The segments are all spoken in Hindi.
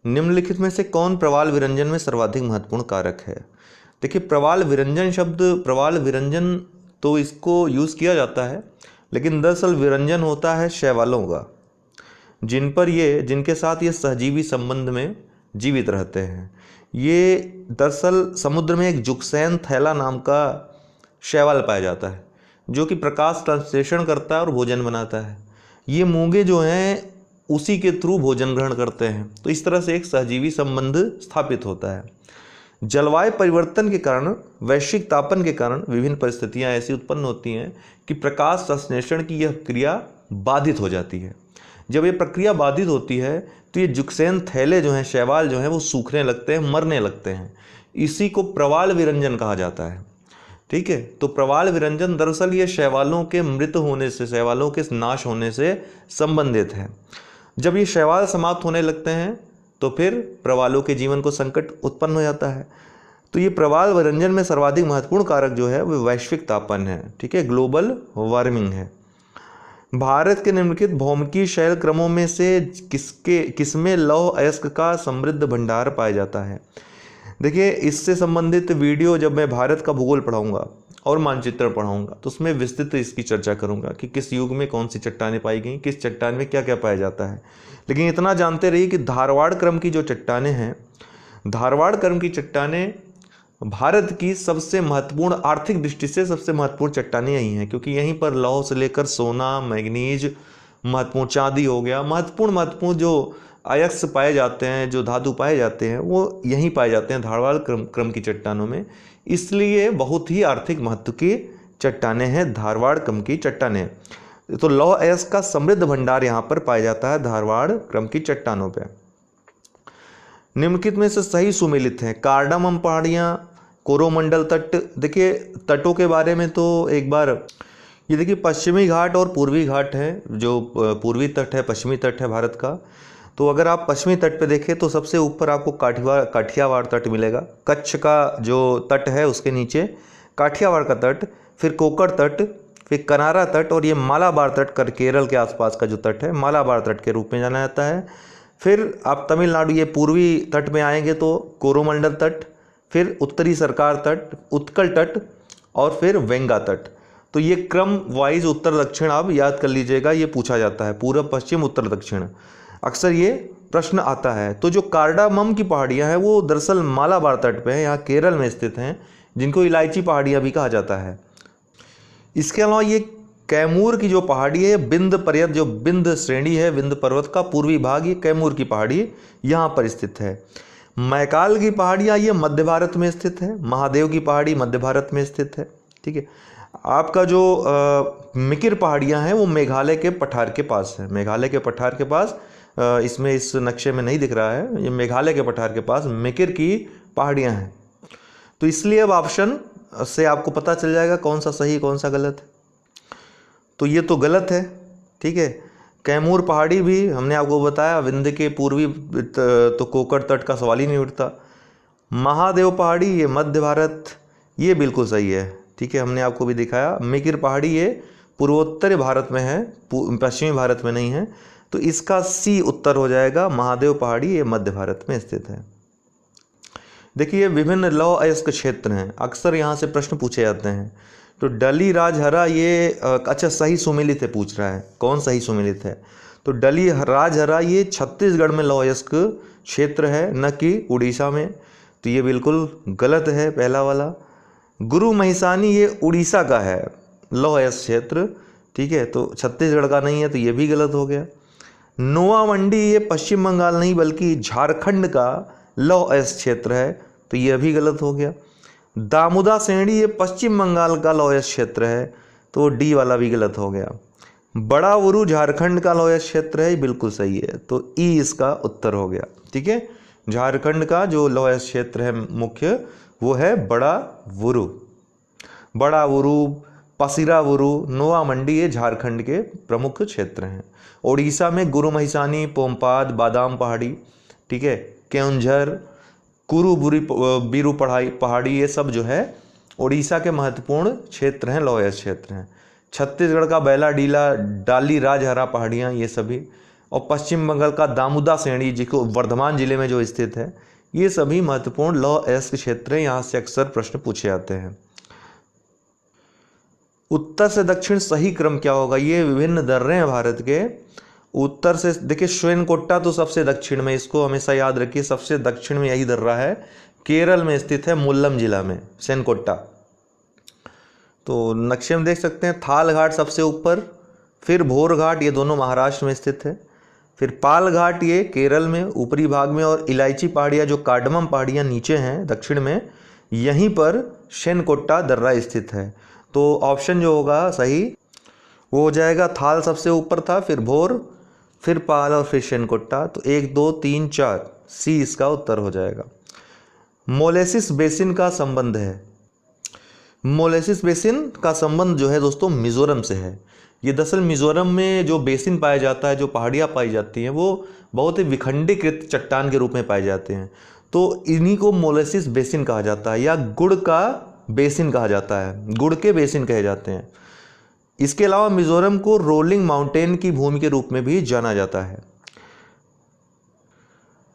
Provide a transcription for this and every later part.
निम्नलिखित में से कौन प्रवाल विरंजन में सर्वाधिक महत्वपूर्ण कारक है? देखिए, प्रवाल विरंजन शब्द, प्रवाल विरंजन तो इसको यूज़ किया जाता है, लेकिन दरअसल विरंजन होता है शैवालों का, जिनके साथ ये सहजीवी संबंध में जीवित रहते हैं। ये दरअसल समुद्र में एक जुक्सैन थैला नाम का शैवाल पाया जाता है, जो कि प्रकाश संश्लेषण करता है और भोजन बनाता है। ये मूंगे जो हैं उसी के थ्रू भोजन ग्रहण करते हैं। तो इस तरह से एक सहजीवी संबंध स्थापित होता है। जलवायु परिवर्तन के कारण, वैश्विक तापन के कारण विभिन्न परिस्थितियां ऐसी उत्पन्न होती हैं कि प्रकाश संश्लेषण की यह क्रिया बाधित हो जाती है। जब ये प्रक्रिया बाधित होती है तो ये जुक्सैन थैले जो हैं, शैवाल जो हैं, वो सूखने लगते हैं, मरने लगते हैं। इसी को प्रवाल विरंजन कहा जाता है। ठीक है, तो प्रवाल विरंजन दरअसल ये शैवालों के मृत होने से, शैवालों के नाश होने से संबंधित है। जब ये शैवाल समाप्त होने लगते हैं तो फिर प्रवालों के जीवन को संकट उत्पन्न हो जाता है। तो ये प्रवाल विरंजन में सर्वाधिक महत्वपूर्ण कारक जो है वो वैश्विक तापन है। ठीक है, ग्लोबल वार्मिंग है। भारत के निम्नलिखित भौमिकीय शैल क्रमों में से किसमें लौह अयस्क का समृद्ध भंडार पाया जाता है? देखिए, इससे संबंधित वीडियो जब मैं भारत का भूगोल पढ़ाऊंगा और मानचित्र पढ़ाऊंगा तो उसमें विस्तृत इसकी चर्चा करूंगा कि किस युग में कौन सी चट्टानें पाई गई, किस चट्टान में क्या क्या पाया जाता है। लेकिन इतना जानते रहिए कि धारवाड़ क्रम की जो चट्टानें हैं, धारवाड़ क्रम की चट्टानें भारत की सबसे महत्वपूर्ण, आर्थिक दृष्टि से सबसे महत्वपूर्ण चट्टानें यही हैं, क्योंकि यहीं पर लौह से लेकर सोना, मैग्नीज, महत्वपूर्ण चांदी हो गया, महत्वपूर्ण जो अयस्क पाए जाते हैं, जो धातु पाए जाते हैं, वो यहीं पाए जाते हैं धारवाड़ क्रम की चट्टानों में। इसलिए बहुत ही आर्थिक महत्व की चट्टानें हैं धारवाड़ क्रम की चट्टानें। तो लौह अयस्क का समृद्ध भंडार यहाँ पर पाया जाता है धारवाड़ क्रम की चट्टानों पर। निम्नलिखित में से सही सुमेलित है? कार्डामम पहाड़ियाँ, कोरोमंडल तट। देखिए, तटों के बारे में तो एक बार ये देखिए, पश्चिमी घाट और पूर्वी घाट है। जो पूर्वी तट है, पश्चिमी तट है भारत का। तो अगर आप पश्चिमी तट पे देखें तो सबसे ऊपर आपको काठियावाड़ तट मिलेगा। कच्छ का जो तट है उसके नीचे काठियावाड़ का तट, फिर कोकड़ तट, फिर कनारा तट, और ये मालाबार तट कर केरल के आसपास का जो तट है, मालाबार तट के रूप में जाना जाता है। फिर आप तमिलनाडु, ये पूर्वी तट में आएंगे तो कोरोमंडल तट, फिर उत्तरी सरकार तट, उत्कल तट, और फिर वेंगा तट। तो ये क्रम वाइज उत्तर दक्षिण आप याद कर लीजिएगा, ये पूछा जाता है, पूर्व पश्चिम उत्तर दक्षिण, अक्सर ये प्रश्न आता है। तो जो कार्डामम की पहाड़ियाँ हैं वो दरअसल मालाबार तट पे हैं, यहाँ केरल में स्थित हैं, जिनको इलायची पहाड़ियाँ भी कहा जाता है। इसके अलावा ये कैमूर की जो पहाड़ी है, बिंद पर्वत, जो बिंद श्रेणी है, बिंद पर्वत का पूर्वी भाग, ये कैमूर की पहाड़ी यहाँ पर स्थित है। मैकाल की पहाड़ियाँ ये मध्य भारत में स्थित है। महादेव की पहाड़ी मध्य भारत में स्थित है। ठीक है, आपका जो मिकिर पहाड़ियाँ हैं वो मेघालय के पठार के पास है। मेघालय के पठार के पास, इसमें इस नक्शे में नहीं दिख रहा है, ये मेघालय के पठार के पास मिकिर की पहाड़ियाँ हैं। तो इसलिए अब ऑप्शन से आपको पता चल जाएगा कौन सा सही कौन सा गलत है। तो ये तो गलत है। ठीक है, कैमूर पहाड़ी भी हमने आपको बताया विंध्य के पूर्वी, तो कोकड़ तट का सवाल ही नहीं उठता। महादेव पहाड़ी ये मध्य भारत, ये बिल्कुल सही है। ठीक है, हमने आपको भी दिखाया। मिकिर पहाड़ी ये पूर्वोत्तर भारत में है, पश्चिमी भारत में नहीं है। तो इसका सी उत्तर हो जाएगा। महादेव पहाड़ी ये मध्य भारत में स्थित है। देखिए, विभिन्न लौह अयस्क क्षेत्र हैं, अक्सर यहाँ से प्रश्न पूछे जाते हैं। तो डली राजहरा ये अच्छा सही सुमेलित है, पूछ रहा है कौन सही सुमेलित है। तो डली राजहरा ये छत्तीसगढ़ में लौह अयस्क क्षेत्र है, न कि उड़ीसा में। तो ये बिल्कुल गलत है पहला वाला। गुरु महिसानी ये उड़ीसा का है लौह अयस्क क्षेत्र। ठीक है, तो छत्तीसगढ़ का नहीं है, तो ये भी गलत हो गया। नोआ मंडी ये पश्चिम बंगाल नहीं बल्कि झारखंड का लौह अयस्क क्षेत्र है, तो यह भी गलत हो गया। दामुदा सेंडी ये पश्चिम बंगाल का लौह अयस्क क्षेत्र है, तो डी वाला भी गलत हो गया। बड़ा उरू झारखंड का लौह अयस्क क्षेत्र है, बिल्कुल सही है, तो ई इसका उत्तर हो गया। ठीक है, झारखंड का जो लौह अयस्क क्षेत्र है मुख्य, वो है बड़ा वुरू। बड़ा वुरू, पसिरा वुरू, नोआ मंडी ये झारखंड के प्रमुख क्षेत्र हैं। उड़ीसा में गुरु महिसानी, पोमपाद, बादाम पहाड़ी, ठीक है, केउंझर, बीरू पहाड़ी, ये सब जो है उड़ीसा के महत्वपूर्ण क्षेत्र हैं, लौह अयस्क क्षेत्र हैं। छत्तीसगढ़ का बैला डीला, डाली राजहरा पहाड़ियाँ, ये सभी और पश्चिम बंगाल का दामोदा श्रेणी जिसको वर्धमान जिले में जो स्थित है, ये सभी महत्वपूर्ण लौह अयस्क क्षेत्र हैं। यहाँ से अक्सर प्रश्न पूछे जाते हैं। उत्तर से दक्षिण सही क्रम क्या होगा? ये विभिन्न दर्रे हैं भारत के। उत्तर से देखिए श्वेनकोट्टा तो सबसे दक्षिण में, इसको हमेशा याद रखिए, सबसे दक्षिण में यही दर्रा है, केरल में स्थित है, मुल्लम जिला में श्वेनकोट्टा। तो नक्शे में देख सकते हैं, थाल घाट सबसे ऊपर, फिर भोर घाट, ये दोनों महाराष्ट्र में स्थित है, फिर पाल घाट ये केरल में ऊपरी भाग में, और इलायची पहाड़ियाँ जो कार्डमम पहाड़ियाँ नीचे हैं दक्षिण में, यहीं पर श्वेनकोट्टा दर्रा स्थित है। तो ऑप्शन जो होगा सही वो हो जाएगा, थाल सबसे ऊपर था, फिर भोर, फिर पाल और फिर श्वेनकोट्टा। तो 1 2 3 4 सी इसका उत्तर हो जाएगा। मोलेसिस बेसिन का संबंध है। मोलेसिस बेसिन का संबंध जो है दोस्तों मिजोरम से है। ये दरअसल मिजोरम में जो बेसिन पाया जाता है, जो पहाड़ियाँ पाई जाती हैं, वो बहुत ही विखंडीकृत चट्टान के रूप में पाए जाते हैं। तो इन्हीं को मोलेसिस बेसिन कहा जाता है, या गुड़ का बेसिन कहा जाता है, गुड़ के बेसिन कहे जाते हैं। इसके अलावा मिजोरम को रोलिंग माउंटेन की भूमि के रूप में भी जाना जाता है।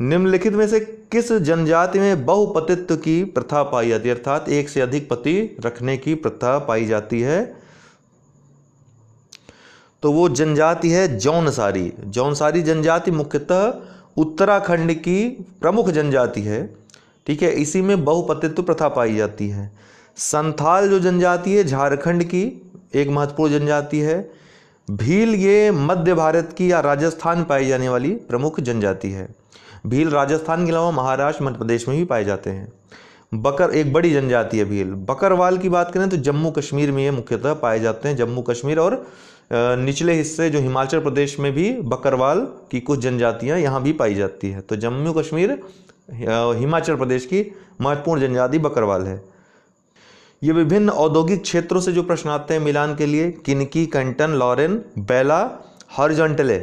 निम्नलिखित में से किस जनजाति में बहुपतित्व की प्रथा पाई जाती है, अर्थात एक से अधिक पति रखने की प्रथा पाई जाती है? तो वो जनजाति है जौनसारी। जौनसारी जनजाति मुख्यतः उत्तराखंड की प्रमुख जनजाति है, ठीक है। इसी में बहुपतित्व प्रथा पाई जाती है। संथाल जो जनजाति है झारखंड की एक महत्वपूर्ण जनजाति है। भील ये मध्य भारत की या राजस्थान पाई जाने वाली प्रमुख जनजाति है। भील राजस्थान के अलावा महाराष्ट्र मध्य प्रदेश में भी पाए जाते हैं। बकर एक बड़ी जनजाति है भील। बकरवाल की बात करें तो जम्मू कश्मीर में ये मुख्यतः पाए जाते हैं। जम्मू कश्मीर और निचले हिस्से जो हिमाचल प्रदेश में भी बकरवाल की कुछ जनजातियां यहाँ भी पाई जाती है। तो जम्मू कश्मीर हिमाचल प्रदेश की महत्वपूर्ण जनजाति बकरवाल है। ये विभिन्न औद्योगिक क्षेत्रों से जो प्रश्न आते हैं मिलान के लिए, किनकी, कैंटन, लॉरेन, बेला, हॉरिजॉन्टले।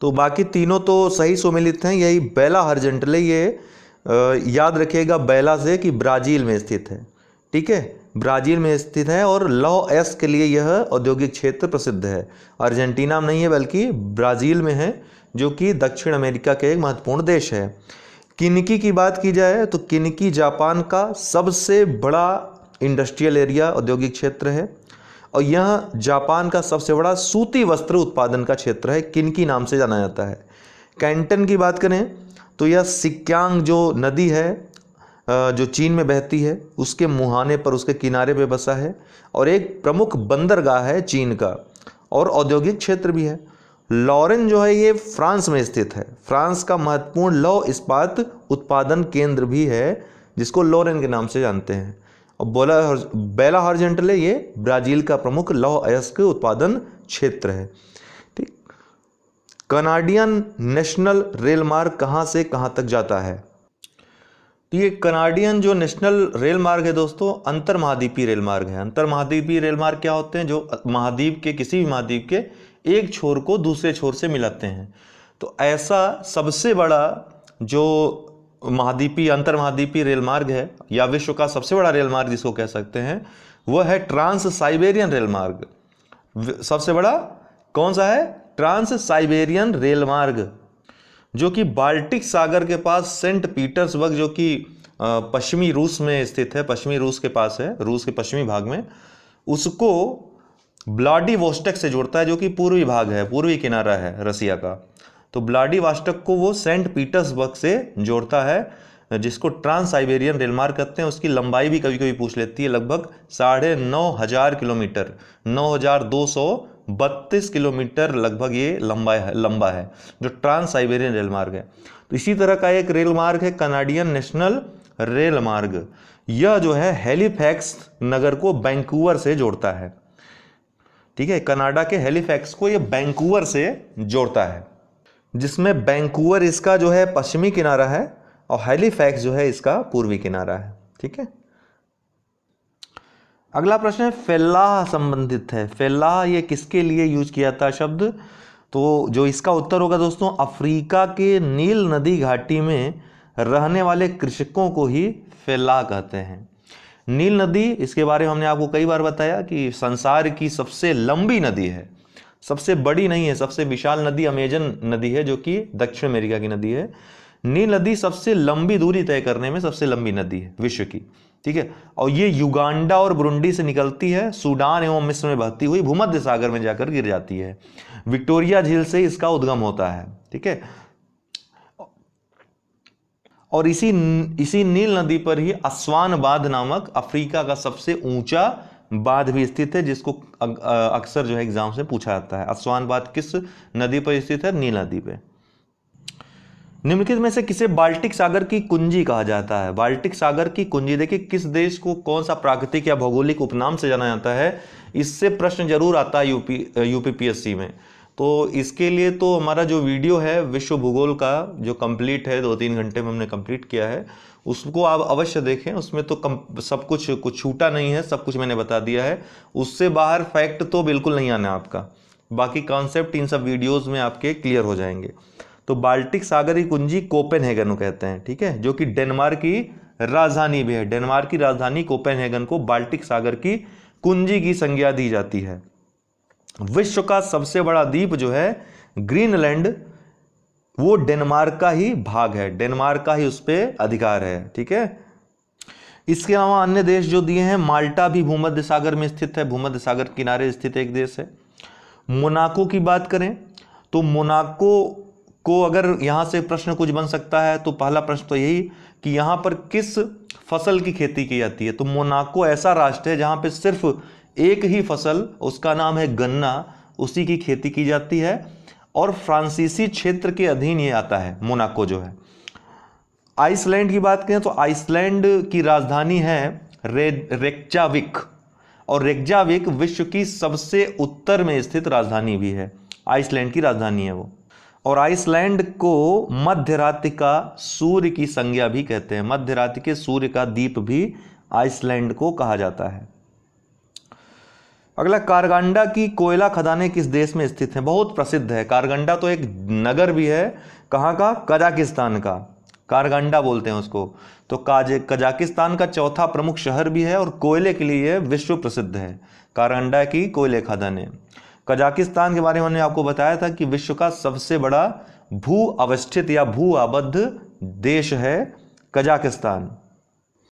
तो बाकी तीनों तो सही सुमेलित हैं, यही बेला हॉरिजॉन्टले ये याद रखिएगा बेला से कि ब्राज़ील में स्थित है, ठीक है, ब्राज़ील में स्थित है। और लौह अयस्क के लिए यह औद्योगिक क्षेत्र प्रसिद्ध है। अर्जेंटीना में नहीं है बल्कि ब्राज़ील में है, जो कि दक्षिण अमेरिका के एक महत्वपूर्ण देश है। किनकी की बात की जाए तो किनकी जापान का सबसे बड़ा इंडस्ट्रियल एरिया औद्योगिक क्षेत्र है, और यह जापान का सबसे बड़ा सूती वस्त्र उत्पादन का क्षेत्र है, किनकी नाम से जाना जाता है। कैंटन की बात करें तो यह सिक्यांग जो नदी है जो चीन में बहती है उसके मुहाने पर, उसके किनारे पे बसा है, और एक प्रमुख बंदरगाह है चीन का, और औद्योगिक क्षेत्र भी है। लॉरेन जो है ये फ्रांस में स्थित है। फ्रांस का महत्वपूर्ण लौह इस्पात उत्पादन केंद्र भी है, जिसको लॉरेन के नाम से जानते हैं। और बेला हॉरिजॉन्टले ये ब्राज़ील का प्रमुख लौह अयस्क उत्पादन क्षेत्र है, ठीक। कनाडियन नेशनल रेल मार्ग कहाँ से कहाँ तक जाता है? तो ये कनाडियन जो नेशनल रेल मार्ग है दोस्तों, अंतर महाद्वीपीय रेल मार्ग है। अंतर महाद्वीपीय रेल मार्ग क्या होते हैं? जो महाद्वीप के किसी भी महाद्वीप के एक छोर को दूसरे छोर से मिलाते हैं। तो ऐसा सबसे बड़ा जो महाद्वीपीय अंतर महाद्वीपीय रेल मार्ग है, या विश्व का सबसे बड़ा रेल मार्ग जिसको कह सकते हैं, वह है ट्रांस साइबेरियन रेल मार्ग। सबसे बड़ा कौन सा है? ट्रांस साइबेरियन रेल मार्ग, जो कि बाल्टिक सागर के पास सेंट पीटर्सबर्ग, जो कि पश्चिमी रूस में स्थित है, पश्चिमी रूस के पास है, रूस के पश्चिमी भाग में, उसको व्लादिवोस्टोक से जोड़ता है, जो कि पूर्वी भाग है, पूर्वी किनारा है रसिया का। तो व्लादिवोस्टोक को वो सेंट पीटर्सबर्ग से जोड़ता है, जिसको ट्रांस साइबेरियन रेल मार्ग कहते हैं। उसकी लंबाई भी कभी कभी पूछ लेती है, लगभग 9,500 किलोमीटर, 9,232 किलोमीटर लगभग ये लंबा है जो ट्रांस साइबेरियन रेल मार्ग है। तो इसी तरह का एक रेल मार्ग है कनाडियन नेशनल रेल मार्ग। यह जो है हैलिफैक्स नगर को वैंकूवर से जोड़ता है, ठीक है। कनाडा के हैलिफैक्स को यह वैंकूवर से जोड़ता है, जिसमें वैंकूवर इसका जो है पश्चिमी किनारा है और हैलिफैक्स जो है इसका पूर्वी किनारा है, ठीक है। अगला प्रश्न है फेल्लाह संबंधित है। फेल्लाह ये किसके लिए यूज किया था शब्द? तो जो इसका उत्तर होगा दोस्तों, अफ्रीका के नील नदी घाटी में रहने वाले कृषकों को ही फेल्लाह कहते हैं। नील नदी, इसके बारे में हमने आपको कई बार बताया कि संसार की सबसे लंबी नदी है। सबसे बड़ी नहीं है, सबसे विशाल नदी अमेजन नदी है जो कि दक्षिण अमेरिका की नदी है। नील नदी सबसे लंबी दूरी तय करने में सबसे लंबी नदी है विश्व की, ठीक है। और ये युगांडा और बुरुंडी से निकलती है, सूडान एवं मिस्र में बहती हुई भूमध्य सागर में जाकर गिर जाती है। विक्टोरिया झील से इसका उद्गम होता है, ठीक है। और इसी नील नदी पर ही अस्वान बांध नामक अफ्रीका का सबसे ऊंचा बांध भी स्थित है, जिसको अक्सर जो है एग्जाम से पूछा जाता है। अस्वान बांध किस नदी पर स्थित है? नील नदी पे। निम्नलिखित में से किसे बाल्टिक सागर की कुंजी कहा जाता है? बाल्टिक सागर की कुंजी, देखिए किस देश को कौन सा प्राकृतिक या भौगोलिक उपनाम से जाना जाता है, इससे प्रश्न जरूर आता है यूपीपीएससी में। तो इसके लिए तो हमारा जो वीडियो है विश्व भूगोल का जो कंप्लीट है, 2-3 घंटे में हमने कंप्लीट किया है, उसको आप अवश्य देखें। उसमें तो सब कुछ छूटा नहीं है, सब कुछ मैंने बता दिया है। उससे बाहर फैक्ट तो बिल्कुल नहीं आना आपका, बाकी कॉन्सेप्ट इन सब वीडियोज़ में आपके क्लियर हो जाएंगे। तो बाल्टिक सागर की कुंजी कोपेनहेगन कहते हैं, ठीक है, जो कि डेनमार्क की राजधानी भी है। डेनमार्क की राजधानी कोपेनहेगन को बाल्टिक सागर की कुंजी की संज्ञा दी जाती है। विश्व का सबसे बड़ा द्वीप जो है ग्रीनलैंड, वो डेनमार्क का ही भाग है, डेनमार्क का ही उस पर अधिकार है, ठीक है। इसके अलावा अन्य देश जो दिए हैं, माल्टा भी भूमध्य सागर में स्थित है, भूमध्य सागर किनारे स्थित एक देश है। मोनाको की बात करें तो मोनाको को अगर यहां से प्रश्न कुछ बन सकता है तो पहला प्रश्न तो यही कि यहां पर किस फसल की खेती की जाती है। तो मोनाको ऐसा राष्ट्र है जहां पे सिर्फ एक ही फसल, उसका नाम है गन्ना, उसी की खेती की जाती है और फ्रांसीसी क्षेत्र के अधीन ये आता है मोनाको जो है। आइसलैंड की बात करें तो आइसलैंड की राजधानी है रेक्जाविक, और रेक्जाविक विश्व की सबसे उत्तर में स्थित राजधानी भी है, आइसलैंड की राजधानी है वो। और आइसलैंड को मध्य रात्रि का सूर्य की संज्ञा भी कहते हैं, मध्य रात्रि के सूर्य का द्वीप भी आइसलैंड को कहा जाता है। अगला, कारगंडा की कोयला खदानें किस देश में स्थित हैं? बहुत प्रसिद्ध है कारगंडा, तो एक नगर भी है, कहाँ का? कजाकिस्तान का, कारगंडा बोलते हैं उसको। तो कजाकिस्तान का चौथा प्रमुख शहर भी है और कोयले के लिए विश्व प्रसिद्ध है कारगंडा की कोयले खदानें। कजाकिस्तान के बारे में मैंने आपको बताया था कि विश्व का सबसे बड़ा भू अवस्थित या भू आबद्ध देश है कजाकिस्तान।